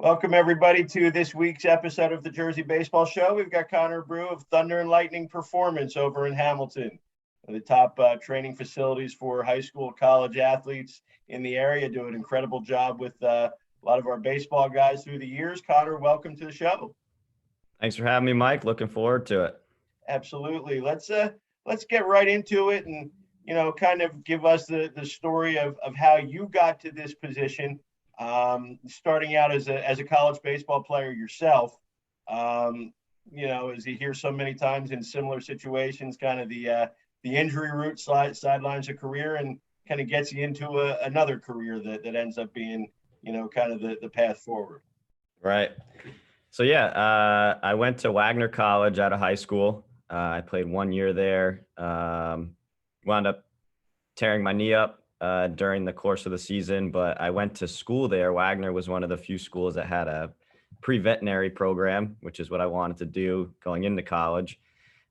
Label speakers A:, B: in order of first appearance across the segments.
A: Welcome, everybody, to this week's episode of the Jersey Baseball Show. We've got Connor Abreu of Thunder and Lightning Performance over in Hamilton, one of the top training facilities for high school, college athletes in the area. Do an incredible job with a lot of our baseball guys through the years. Connor, welcome to the show.
B: Thanks for having me, Mike. Looking forward to it.
A: Absolutely. Let's get right into it and kind of give us the story of how you got to this position. Starting out as a college baseball player yourself, as you hear so many times in similar situations, kind of the injury route sidelines a career and kind of gets you into another career that ends up being, kind of the path forward.
B: Right. So, I went to Wagner College out of high school. I played 1 year there, wound up tearing my knee up during the course of the season, but I went to school there. Wagner was one of the few schools that had a pre-veterinary program, which is what I wanted to do going into college.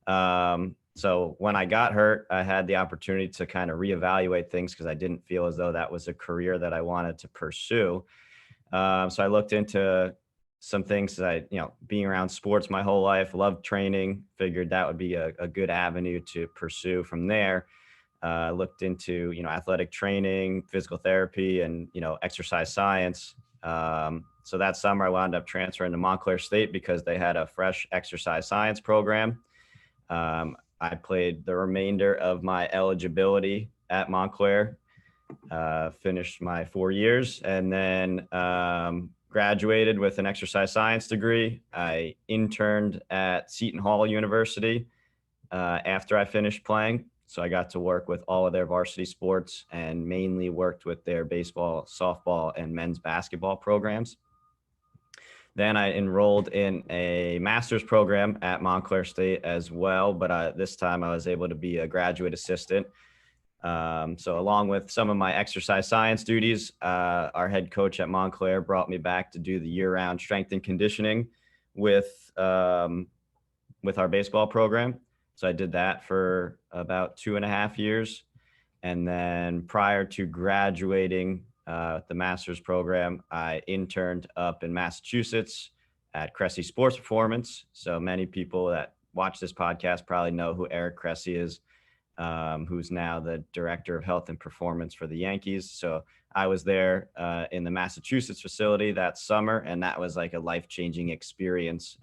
B: So when I got hurt, I had the opportunity to kind of reevaluate things because I didn't feel as though that was a career that I wanted to pursue. So I looked into some things that being around sports my whole life, loved training, figured that would be a good avenue to pursue from there. Looked into, athletic training, physical therapy, and, exercise science. So that summer I wound up transferring to Montclair State because they had a fresh exercise science program. I played the remainder of my eligibility at Montclair, finished my 4 years, and then graduated with an exercise science degree. I interned at Seton Hall University after I finished playing. So I got to work with all of their varsity sports and mainly worked with their baseball, softball, and men's basketball programs. Then I enrolled in a master's program at Montclair State as well, but this time I was able to be a graduate assistant. So along with some of my exercise science duties, our head coach at Montclair brought me back to do the year-round strength and conditioning with our baseball program. So I did that for about 2.5 years. And then prior to graduating the master's program, I interned up in Massachusetts at Cressey Sports Performance. So many people that watch this podcast probably know who Eric Cressey is, who's now the director of health and performance for the Yankees. So I was there in the Massachusetts facility that summer, and that was like a life-changing experience.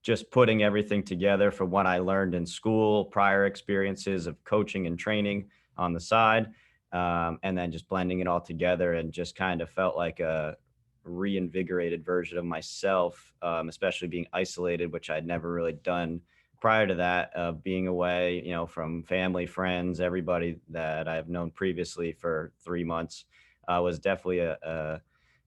B: Just putting everything together from what I learned in school, prior experiences of coaching and training on the side, and then just blending it all together, and just kind of felt like a reinvigorated version of myself, especially being isolated, which I'd never really done prior to that, of being away, from family, friends, everybody that I've known previously for 3 months. Was definitely a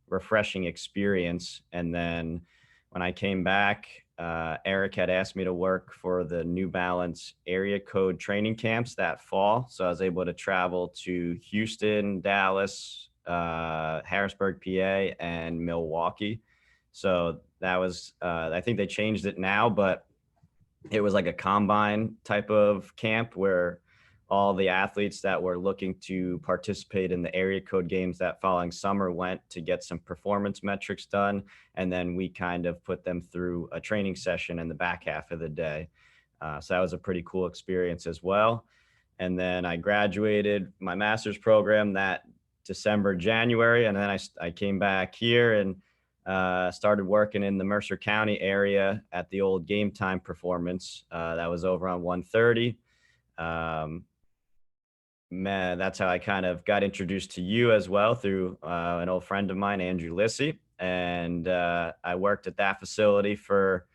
B: refreshing experience. And then when I came back, Eric had asked me to work for the New Balance area code training camps that fall. So I was able to travel to Houston, Dallas, Harrisburg, PA, and Milwaukee. So that was, I think they changed it now, but it was like a combine type of camp where all the athletes that were looking to participate in the area code games that following summer went to get some performance metrics done. And then we kind of put them through a training session in the back half of the day. So that was a pretty cool experience as well. And then I graduated my master's program that December, January. And then I came back here and started working in the Mercer County area at the old Game Time Performance. That was over on 130. That's how I kind of got introduced to you as well through an old friend of mine, Andrew Lissy. And I worked at that facility for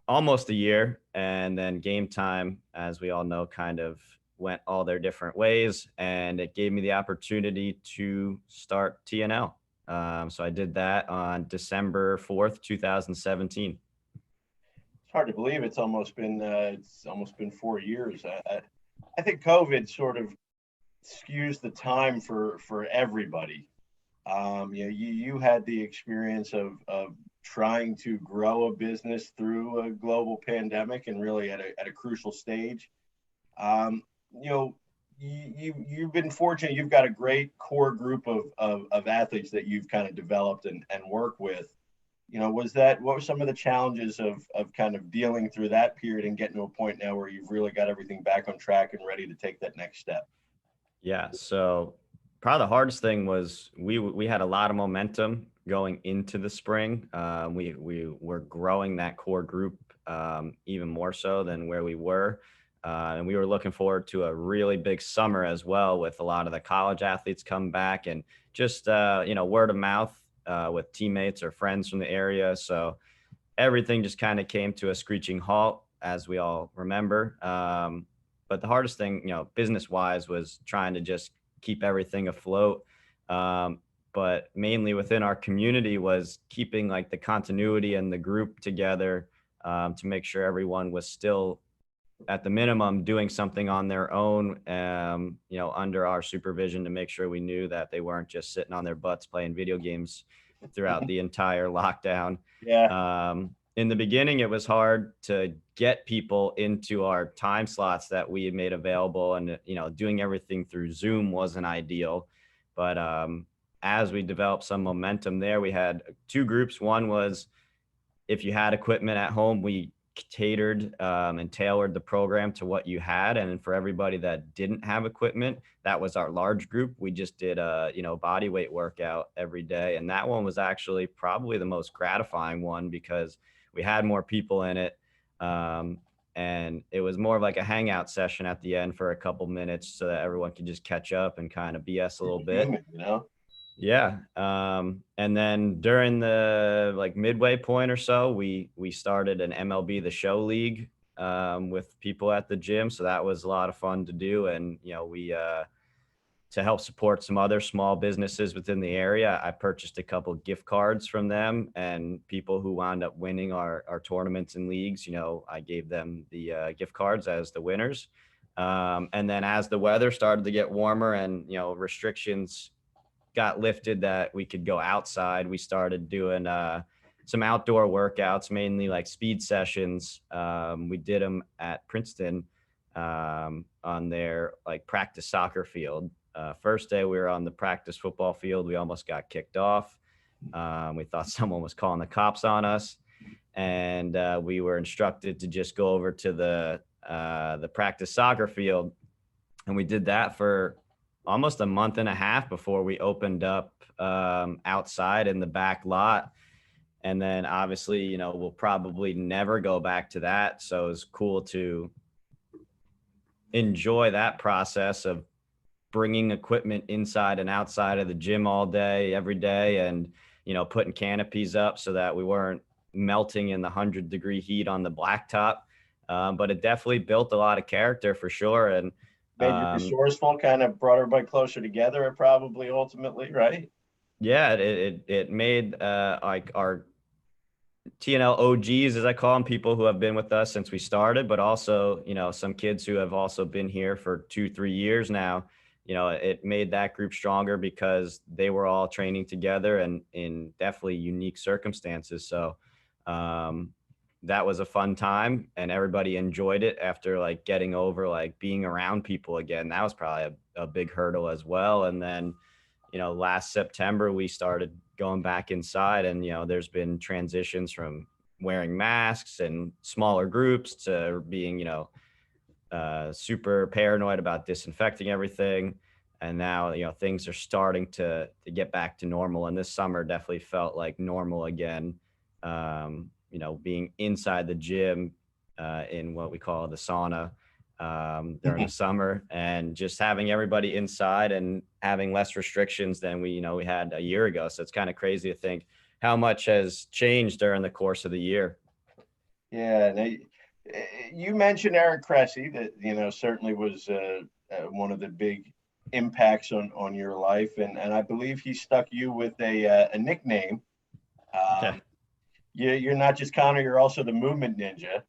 B: almost a year. And then Game Time, as we all know, kind of went all their different ways. And it gave me the opportunity to start TNL. So I did that on December 4th, 2017.
A: It's hard to believe it's almost been 4 years. I think COVID sort of skews the time for everybody. You had the experience of trying to grow a business through a global pandemic and really at a crucial sage. you've been fortunate. You've got a great core group of athletes that you've kind of developed and work with. What were some of the challenges of kind of dealing through that period and getting to a point now where you've really got everything back on track and ready to take that next step?
B: Yeah. So probably the hardest thing was we had a lot of momentum going into the spring. We were growing that core group even more so than where we were. And we were looking forward to a really big summer as well, with a lot of the college athletes come back, and just, word of mouth with teammates or friends from the area. So everything just kind of came to a screeching halt, as we all remember. But the hardest thing, business wise, was trying to just keep everything afloat. But mainly within our community was keeping like the continuity and the group together, to make sure everyone was still at the minimum doing something on their own, under our supervision, to make sure we knew that they weren't just sitting on their butts playing video games throughout the entire lockdown.
A: Yeah.
B: In the beginning, it was hard to get people into our time slots that we had made available, and, doing everything through Zoom wasn't ideal. But as we developed some momentum there, we had two groups. One was, if you had equipment at home, we catered and tailored the program to what you had. And for everybody that didn't have equipment, that was our large group. We just did a body weight workout every day, and that one was actually probably the most gratifying one, because we had more people in it, and it was more of like a hangout session at the end for a couple minutes, so that everyone could just catch up and kind of BS a little bit.
A: Human.
B: Yeah. And then during the like midway point or so, we started an MLB The Show league with people at the gym. So that was a lot of fun to do. And, we to help support some other small businesses within the area, I purchased a couple of gift cards from them, and people who wound up winning our tournaments and leagues, I gave them the gift cards as the winners. And then as the weather started to get warmer and, restrictions got lifted that we could go outside, we started doing some outdoor workouts, mainly like speed sessions. We did them at Princeton on their like practice soccer field. First day we were on the practice football field, we almost got kicked off. We thought someone was calling the cops on us, and we were instructed to just go over to the practice soccer field, and we did that for almost a month and a half before we opened up outside in the back lot. And then obviously, we'll probably never go back to that. So it's cool to enjoy that process of bringing equipment inside and outside of the gym all day, every day, and, putting canopies up so that we weren't melting in the 100-degree heat on the blacktop. But it definitely built a lot of character for sure. And
A: made you resourceful, kind of brought everybody closer together, probably ultimately, right?
B: Yeah, it made like our TNL OGs, as I call them, people who have been with us since we started, but also, some kids who have also been here for 2-3 years now. It made that group stronger because they were all training together and in definitely unique circumstances. So that was a fun time, and everybody enjoyed it after like getting over like being around people again. That was probably a big hurdle as well. And then, last September we started going back inside, and, there's been transitions from wearing masks and smaller groups to being, super paranoid about disinfecting everything. And now, things are starting to get back to normal. And this summer definitely felt like normal again. Being inside the gym in what we call the sauna during the summer, and just having everybody inside and having less restrictions than we had a year ago. So it's kind of crazy to think how much has changed during the course of the year.
A: Yeah. Now, you mentioned Eric Cressey, that, certainly was one of the big impacts on your life. And I believe he stuck you with a nickname. You're not just Connor, you're also the movement ninja.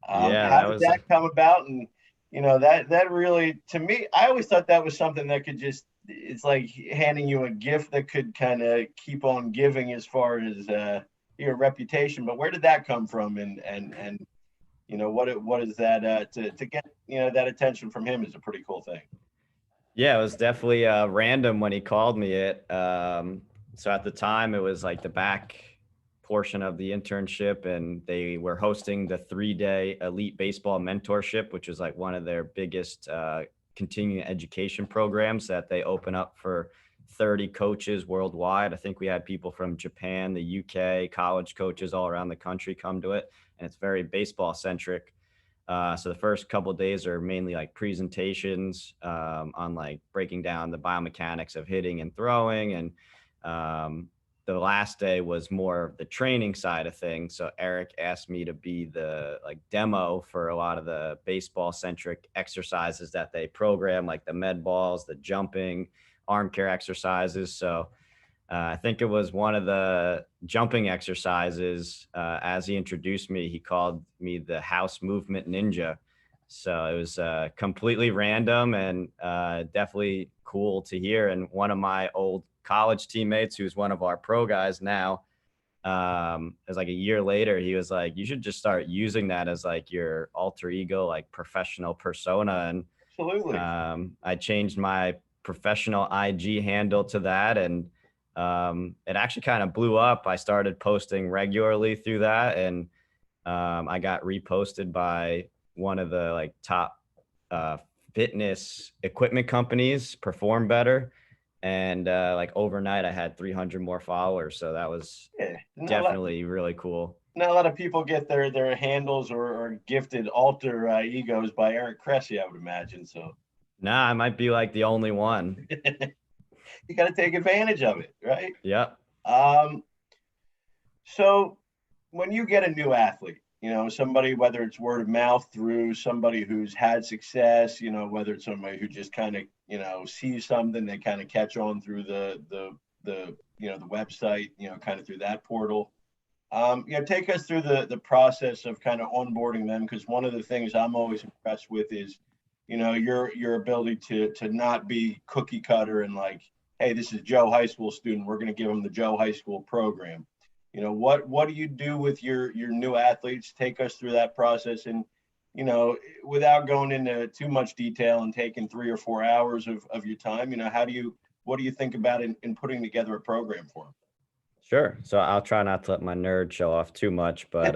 A: How did that come about? And, that really, to me, I always thought that was something that could just, it's like handing you a gift that could kind of keep on giving as far as your reputation. But where did that come from? And what is that to get, that attention from him is a pretty cool thing.
B: Yeah, it was definitely random when he called me it. So at the time, it was like the back portion of the internship, and they were hosting the 3-day elite baseball mentorship, which was like one of their biggest continuing education programs that they open up for 30 coaches worldwide. I think we had people from Japan, the UK, college coaches all around the country come to it, and it's very baseball centric. So the first couple of days are mainly like presentations on like breaking down the biomechanics of hitting and throwing. And the last day was more of the training side of things. So Eric asked me to be the like demo for a lot of the baseball centric exercises that they program, like the med balls, the jumping, arm care exercises. So I think it was one of the jumping exercises. As he introduced me, he called me the house movement ninja. So it was completely random and definitely cool to hear. And one of my old college teammates, who's one of our pro guys now, it was like a year later, he was like, you should just start using that as like your alter ego, like professional persona. And
A: Absolutely.
B: I changed my professional IG handle to that, and it actually kind of blew up. I started posting regularly through that, and I got reposted by one of the like top uh, fitness equipment companies, Perform Better, and like overnight, I had 300 more followers. So that was
A: Yeah.
B: definitely really cool.
A: Not a lot of people get their handles or gifted alter egos by Eric Cressey, I would imagine. So
B: Nah, I might be like the only one.
A: you got to take advantage of it, right?
B: Yep.
A: Um, so when you get a new athlete, somebody, whether it's word of mouth through somebody who's had success, whether it's somebody who just kind of, sees something, they kind of catch on through the website, kind of through that portal. Take us through the process of kind of onboarding them, because one of the things I'm always impressed with is, your ability to not be cookie cutter and like, hey, this is Joe high school student. We're going to give them the Joe high school program. What do you do with your new athletes? Take us through that process, and without going into too much detail and taking 3 or 4 hours of your time. What do you think about in putting together a program for them?
B: Sure. So I'll try not to let my nerd show off too much, but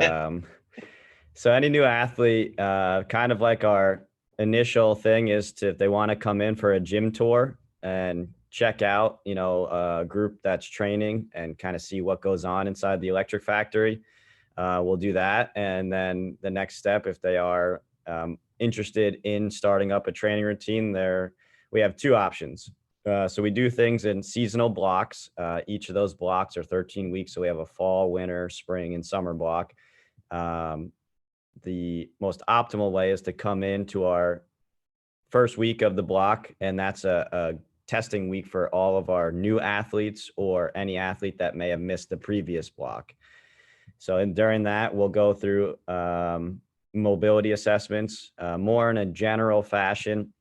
B: so any new athlete, kind of like our initial thing is to, if they want to come in for a gym tour and check out, a group that's training and kind of see what goes on inside the electric factory, we'll do that. And then the next step, if they are interested in starting up a training routine, we have two options. So we do things in seasonal blocks. Each of those blocks are 13 weeks. So we have a fall, winter, spring, and summer block. The most optimal way is to come into our first week of the block, and that's a testing week for all of our new athletes or any athlete that may have missed the previous block. So during that, we'll go through mobility assessments, more in a general fashion,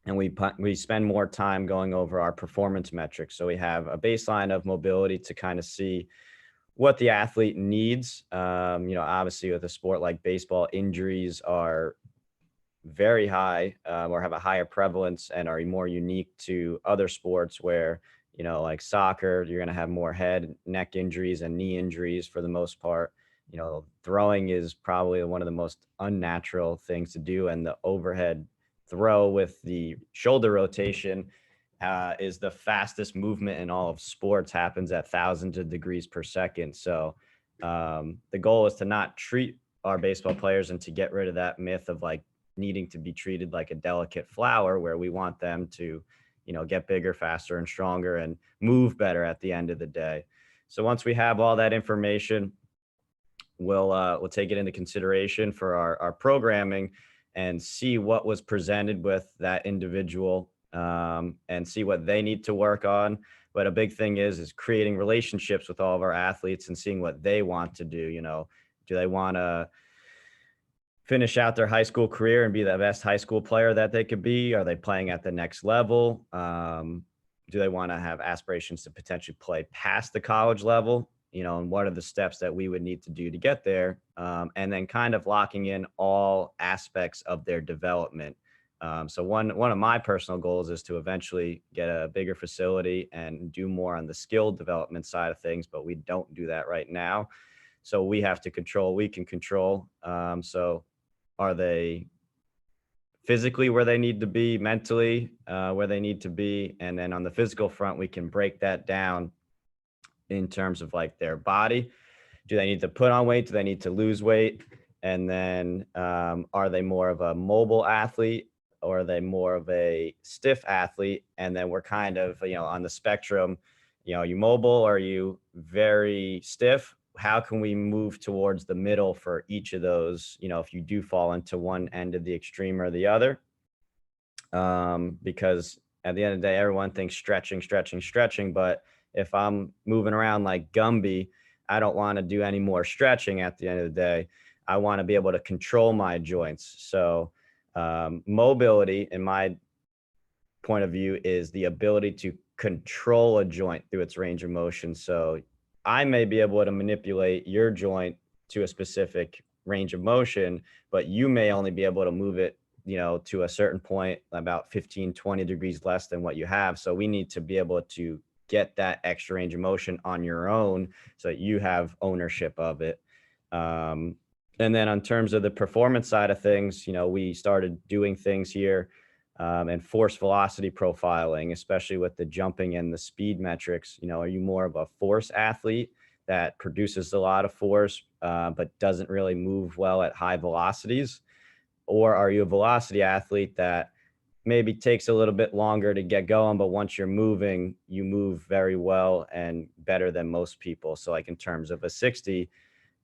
B: and we spend more time going over our performance metrics. So we have a baseline of mobility to kind of see what the athlete needs. Obviously with a sport like baseball, injuries are very high, or have a higher prevalence and are more unique to other sports where, like soccer, you're going to have more head, neck injuries and knee injuries for the most part. Throwing is probably one of the most unnatural things to do. And the overhead throw with the shoulder rotation is the fastest movement in all of sports, happens at thousands of degrees per second. So the goal is to not treat our baseball players and to get rid of that myth of like needing to be treated like a delicate flower, where we want them to, get bigger, faster, and stronger and move better at the end of the day. So once we have all that information, we'll take it into consideration for our programming and see what was presented with that individual, and see what they need to work on. But a big thing is creating relationships with all of our athletes and seeing what they want to do. Do they want to finish out their high school career and be the best high school player that they could be? Are they playing at the next level? Do they want to have aspirations to potentially play past the college level? And what are the steps that we would need to do to get there? And then kind of locking in all aspects of their development. So one of my personal goals is to eventually get a bigger facility and do more on the skill development side of things, but we don't do that right now. So we have to control, we can control. So are they physically where they need to be, mentally where they need to be? And then on the physical front, we can break that down in terms of like their body. Do they need to put on weight? Do they need to lose weight? And then are they more of a mobile athlete, or are they more of a stiff athlete? And then we're kind of, on the spectrum, are you mobile? Or are you very stiff? How can we move towards the middle for each of those, if you do fall into one end of the extreme or the other? Because at the end of the day, everyone thinks stretching, stretching, stretching. But if I'm moving around like Gumby, I don't want to do any more stretching at the end of the day. I want to be able to control my joints. So mobility, in my point of view, is the ability to control a joint through its range of motion. So I may be able to manipulate your joint to a specific range of motion, but you may only be able to move it, to a certain point, about 15, 20 degrees less than what you have. So we need to be able to get that extra range of motion on your own so that you have ownership of it. And then in terms of the performance side of things, we started doing things here and force velocity profiling, especially with the jumping and the speed metrics. Are you more of a force athlete that produces a lot of force, but doesn't really move well at high velocities? Or are you a velocity athlete that maybe takes a little bit longer to get going, but once you're moving, you move very well and better than most people? So like in terms of a 60,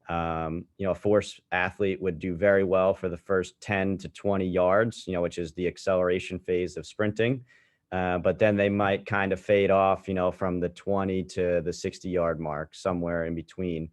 B: a force athlete would do very well for the first 10 to 20 yards, which is the acceleration phase of sprinting. But then they might kind of fade off, from the 20 to the 60-yard mark, somewhere in between.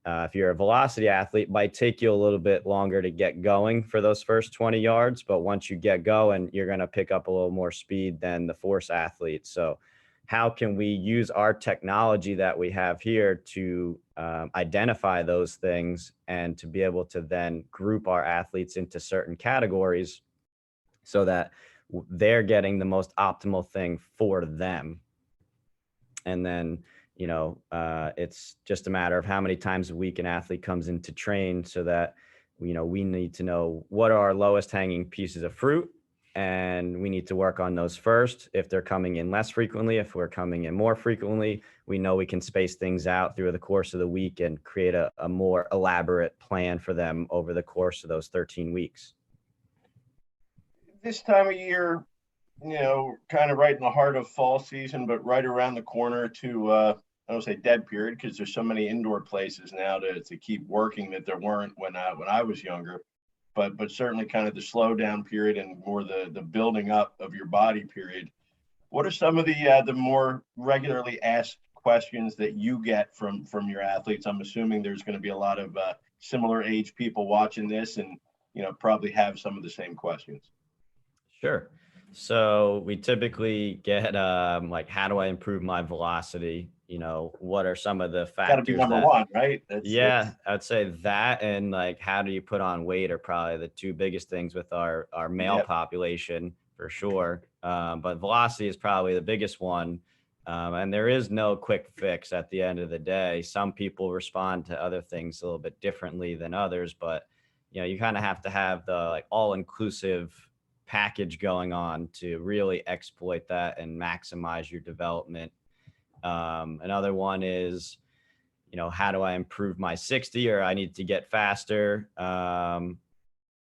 B: If you're a velocity athlete, it might take you a little bit longer to get going for those first 20 yards. But once you get going, you're going to pick up a little more speed than the force athlete. So how can we use our technology that we have here to identify those things and to be able to then group our athletes into certain categories so that they're getting the most optimal thing for them? And then, it's just a matter of how many times a week an athlete comes in to train, so that, we need to know what are our lowest hanging pieces of fruit, and we need to work on those first. If they're coming in less frequently, if we're coming in more frequently, we know we can space things out through the course of the week and create a more elaborate plan for them over the course of those 13 weeks.
A: This time of year, kind of right in the heart of fall season, but right around the corner to, I don't say dead period, because there's so many indoor places now to keep working that there weren't when I was younger. But certainly kind of the slow down period and more the building up of your body period. What are some of the more regularly asked questions that you get from your athletes? I'm assuming there's going to be a lot of similar age people watching this, and probably have some of the same questions.
B: Sure. So we typically get like, how do I improve my velocity? What are some of the factors?
A: Got to be number one, right?
B: That's I'd say that, and like, how do you put on weight are probably the two biggest things with our male population, for sure. But velocity is probably the biggest one. And there is no quick fix at the end of the day. Some people respond to other things a little bit differently than others, but you kind of have to have the like all-inclusive package going on to really exploit that and maximize your development. Another one is, how do I improve my 60, or I need to get faster?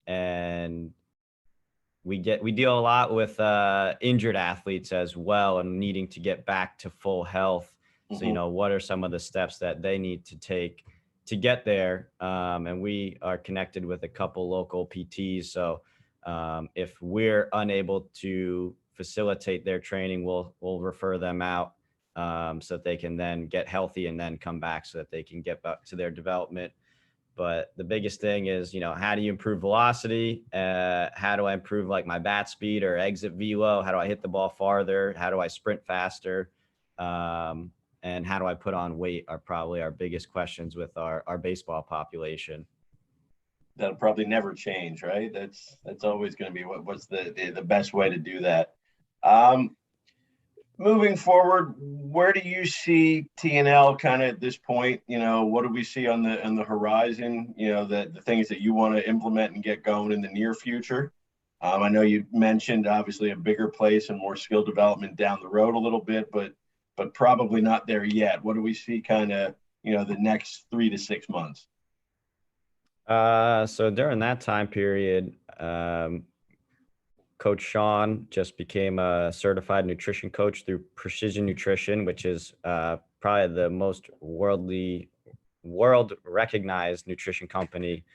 B: And we deal a lot with injured athletes as well, and needing to get back to full health.
A: Mm-hmm.
B: So, what are some of the steps that they need to take to get there? And we are connected with a couple local PTs. So if we're unable to facilitate their training, we'll refer them out so that they can then get healthy and then come back so that they can get back to their development. But the biggest thing is, how do you improve velocity? How do I improve like my bat speed or exit velo? How do I hit the ball farther? How do I sprint faster? And how do I put on weight are probably our biggest questions with our baseball population.
A: that'll probably never change, right? That's always going to be what's the best way to do that. Um, Moving forward, where do you see TNL kind of at this point? What do we see on the horizon? The things that you want to implement and get going in the near future. I know you mentioned obviously a bigger place and more skill development down the road a little bit, but probably not there yet. What do we see kind of the next 3 to 6 months?
B: So during that time period, Coach Sean just became a certified nutrition coach through Precision Nutrition, which is probably the most world recognized nutrition company,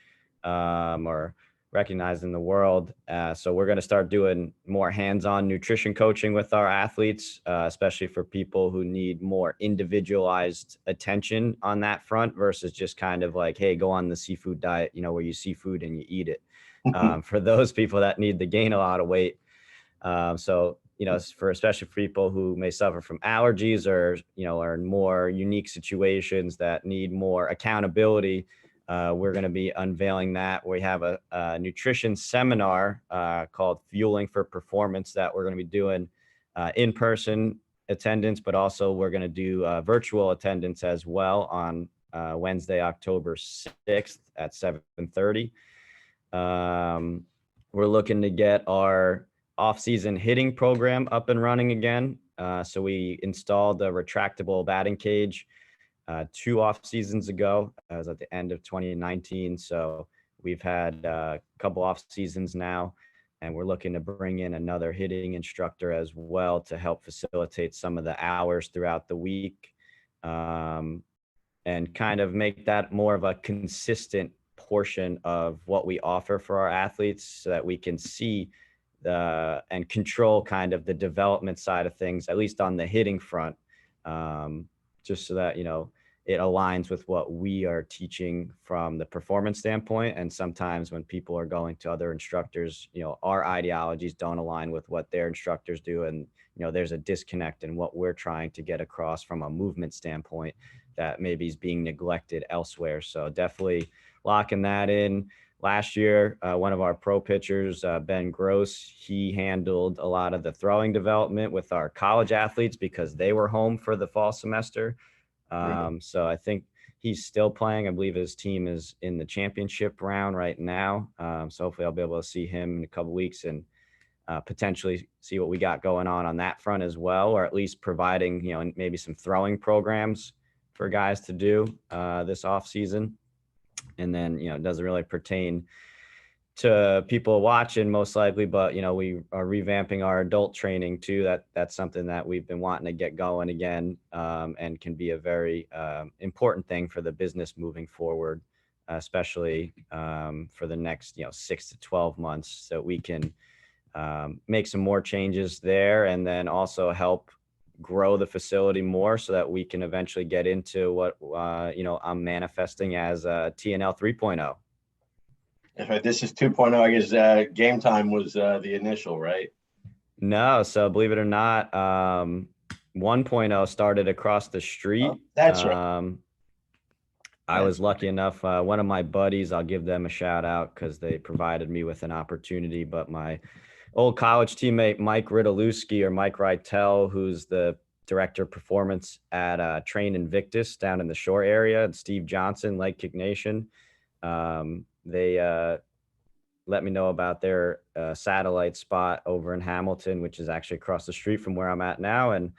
B: or recognized in the world. So we're going to start doing more hands-on nutrition coaching with our athletes, especially for people who need more individualized attention on that front versus just kind of like, hey, go on the seafood diet, where you see food and you eat it. For those people that need to gain a lot of weight. So, especially for people who may suffer from allergies or, are in more unique situations that need more accountability, we're going to be unveiling that. We have a nutrition seminar called Fueling for Performance that we're going to be doing in-person attendance, but also we're going to do virtual attendance as well on Wednesday, October 6th at 7:30. We're looking to get our off-season hitting program up and running again. So we installed a retractable batting cage 2 off seasons ago. That was at the end of 2019. So we've had a couple off seasons now, and we're looking to bring in another hitting instructor as well to help facilitate some of the hours throughout the week, and kind of make that more of a consistent portion of what we offer for our athletes so that we can see and control kind of the development side of things, at least on the hitting front, just so that, it aligns with what we are teaching from the performance standpoint. And sometimes when people are going to other instructors, our ideologies don't align with what their instructors do. And, there's a disconnect in what we're trying to get across from a movement standpoint that maybe is being neglected elsewhere. So definitely locking that in. Last year, one of our pro pitchers, Ben Gross, he handled a lot of the throwing development with our college athletes because they were home for the fall semester. So I think he's still playing. I believe his team is in the championship round right now. So hopefully I'll be able to see him in a couple of weeks and potentially see what we got going on that front as well, or at least providing, maybe some throwing programs for guys to do this off season. And then, it doesn't really pertain to people watching most likely, but, we are revamping our adult training too. That's something that we've been wanting to get going again, and can be a very important thing for the business moving forward, especially for the next, 6 to 12 months. So we can make some more changes there and then also help grow the facility more so that we can eventually get into what, I'm manifesting as TNL 3.0.
A: That's right. This is 2.0. I guess Game Time was the initial, right?
B: No. So believe it or not, 1.0 started across the street.
A: Oh, that's right.
B: I was lucky enough. One of my buddies, I'll give them a shout out because they provided me with an opportunity, but my old college teammate, Mike Ridalewski, or Mike Rytel, who's the director of performance at Train Invictus down in the Shore area, and Steve Johnson, Lake Kick Nation. They let me know about their satellite spot over in Hamilton, which is actually across the street from where I'm at now. And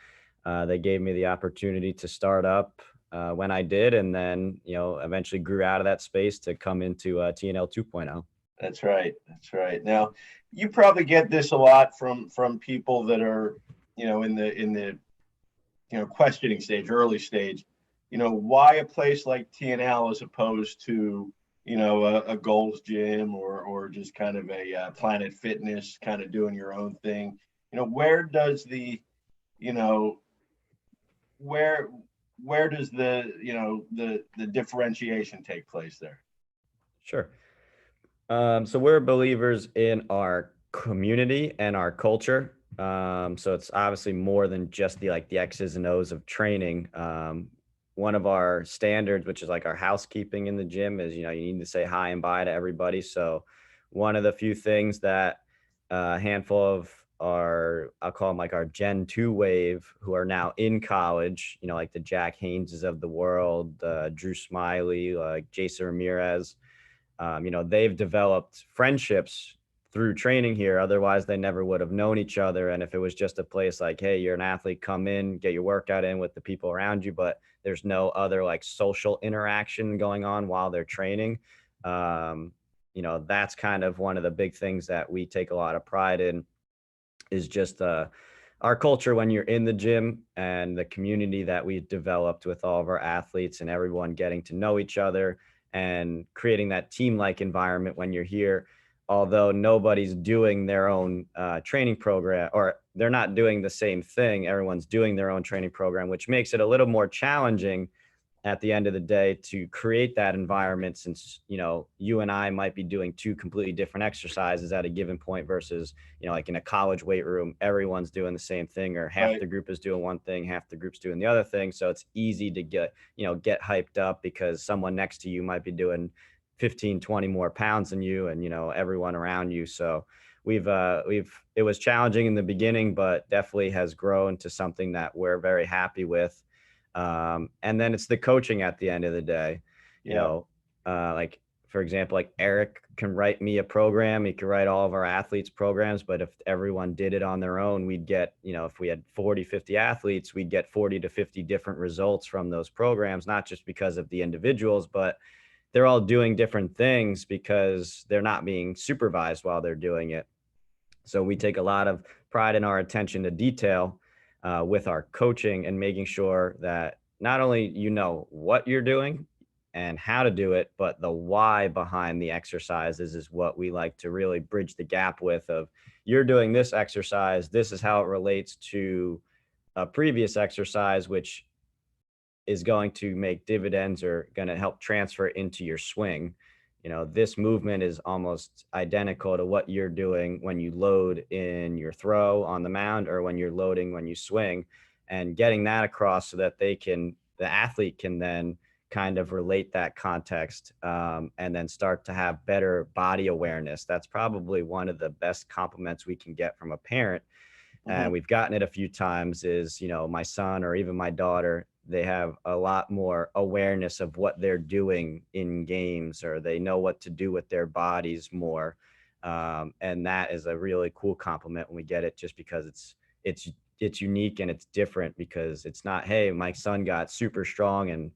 B: they gave me the opportunity to start up when I did, and then, eventually grew out of that space to come into TNL 2.0.
A: That's right. That's right. Now, you probably get this a lot from people that are, in the questioning stage, early stage. Why a place like TNL as opposed to a Gold's Gym or just kind of a Planet Fitness, kind of doing your own thing. Where does the where does the differentiation take place there?
B: Sure. So we're believers in our community and our culture. So it's obviously more than just the X's and O's of training. one of our standards, which is like our housekeeping in the gym, is, you need to say hi and bye to everybody. So one of the few things that a handful of I'll call them like our Gen 2 wave, who are now in college, like the Jack Hayneses of the world, Drew Smiley, like Jason Ramirez, they've developed friendships through training here. Otherwise, they never would have known each other. And if it was just a place like, hey, you're an athlete, come in, get your workout in with the people around you, but there's no other like social interaction going on while they're training. That's kind of one of the big things that we take a lot of pride in, is just our culture when you're in the gym, and the community that we've developed with all of our athletes and everyone getting to know each other and creating that team-like environment when you're here. Although nobody's doing their own training program, or they're not doing the same thing, everyone's doing their own training program, which makes it a little more challenging at the end of the day to create that environment, since you and I might be doing two completely different exercises at a given point versus like in a college weight room, everyone's doing the same thing, or half the group is doing one thing, half the group's doing the other thing. So it's easy to get hyped up because someone next to you might be doing 15-20 more pounds than you, and everyone around you. So it was challenging in the beginning, but definitely has grown to something that we're very happy with. And then it's the coaching at the end of the day. Like, for example, like Eric can write me a program. He can write all of our athletes programs, but if everyone did it on their own, we'd get, if we had 40, 50 athletes, we'd get 40 to 50 different results from those programs, not just because of the individuals, but they're all doing different things because they're not being supervised while they're doing it. So we take a lot of pride in our attention to detail with our coaching, and making sure that not only what you're doing and how to do it, but the why behind the exercises is what we like to really bridge the gap with. Of, you're doing this exercise, this is how it relates to a previous exercise, which is going to make dividends or going to help transfer into your swing. This movement is almost identical to what you're doing when you load in your throw on the mound, or when you're loading when you swing, and getting that across so that the athlete can then kind of relate that context, and then start to have better body awareness. That's probably one of the best compliments we can get from a parent. And we've gotten it a few times, is, my son or even my daughter, they have a lot more awareness of what they're doing in games, or they know what to do with their bodies more. And that is a really cool compliment when we get it, just because it's unique and it's different, because it's not, hey, my son got super strong and,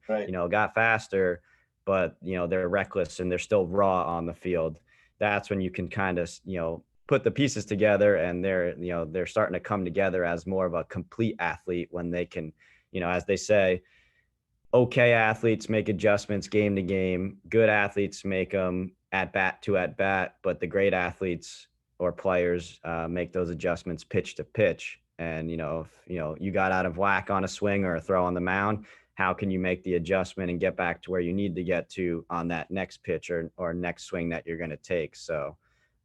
B: got faster, but, they're reckless and they're still raw on the field. That's when you can kind of, put the pieces together, and they're starting to come together as more of a complete athlete, when they can, as they say, okay athletes make adjustments game to game. Good athletes make them at bat to at bat, but the great athletes or players make those adjustments pitch to pitch. And, if, you got out of whack on a swing or a throw on the mound, how can you make the adjustment and get back to where you need to get to on that next pitch or next swing that you're going to take? So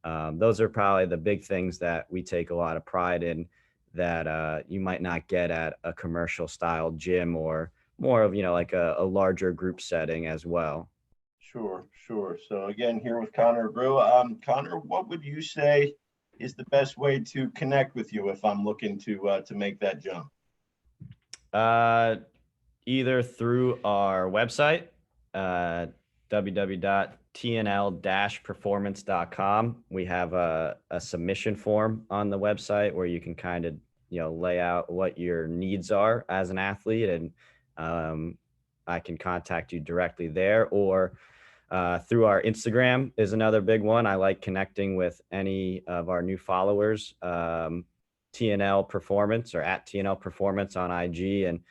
B: those are probably the big things that we take a lot of pride in, that you might not get at a commercial style gym, or more of, like a larger group setting as well.
A: Sure. So again, here with Connor Abreu. Connor, what would you say is the best way to connect with you if I'm looking to make that jump?
B: Either through our website, www.tnl-performance.com. We have a submission form on the website where you can kind of, lay out what your needs are as an athlete, and I can contact you directly there, or through our Instagram is another big one. I like connecting with any of our new followers, TNL Performance, or at TNL Performance on IG. And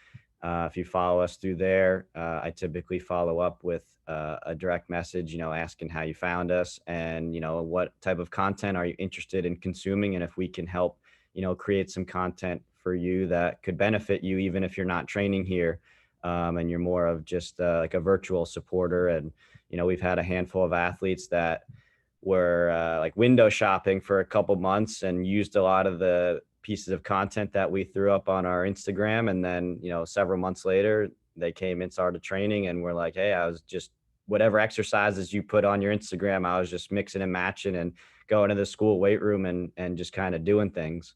B: if you follow us through there, I typically follow up with a direct message, asking how you found us, and, what type of content are you interested in consuming, and if we can help, create some content for you that could benefit you, even if you're not training here, and you're more of just like a virtual supporter. And, we've had a handful of athletes that were like window shopping for a couple months and used a lot of the pieces of content that we threw up on our Instagram. And then, several months later, they came and started training, and we're like, hey, I was just whatever exercises you put on your Instagram, I was just mixing and matching and going to the school weight room and just kind of doing things.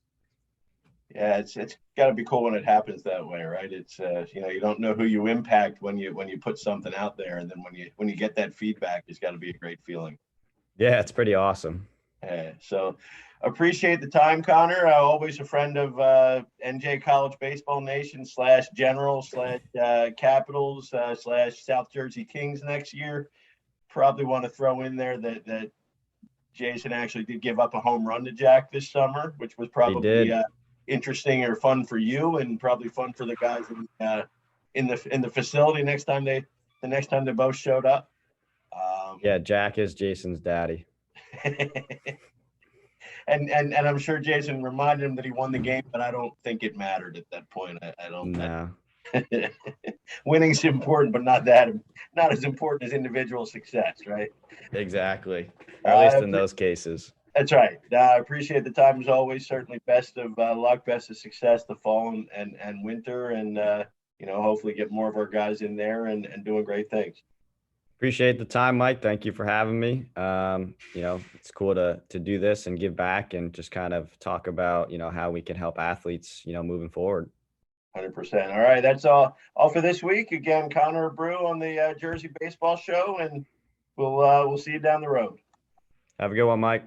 A: Yeah, it's got to be cool when it happens that way, right? It's you don't know who you impact when you put something out there, and then when you get that feedback, it's got to be a great feeling.
B: Yeah, it's pretty awesome.
A: So appreciate the time, Connor. Always a friend of NJ College Baseball Nation / General / Capitals / South Jersey Kings next year. Probably want to throw in there that Jason actually did give up a home run to Jack this summer, which was probably interesting or fun for you, and probably fun for the guys in the facility the next time they both showed up.
B: Yeah, Jack is Jason's daddy.
A: and I'm sure Jason reminded him that he won the game, but I don't think it mattered at that point. I don't.
B: No.
A: Winning's important, but not as important as individual success, right?
B: Exactly. Or at least in those cases.
A: That's right. I appreciate the time as always. Certainly best of luck, best of success the fall and winter, and hopefully get more of our guys in there and doing great things.
B: Appreciate the time, Mike. Thank you for having me. It's cool to do this and give back and just kind of talk about, how we can help athletes, moving forward.
A: 100%. All right. That's all for this week. Again, Connor Abreu on the Jersey Baseball Show, and we'll see you down the road.
B: Have a good one, Mike.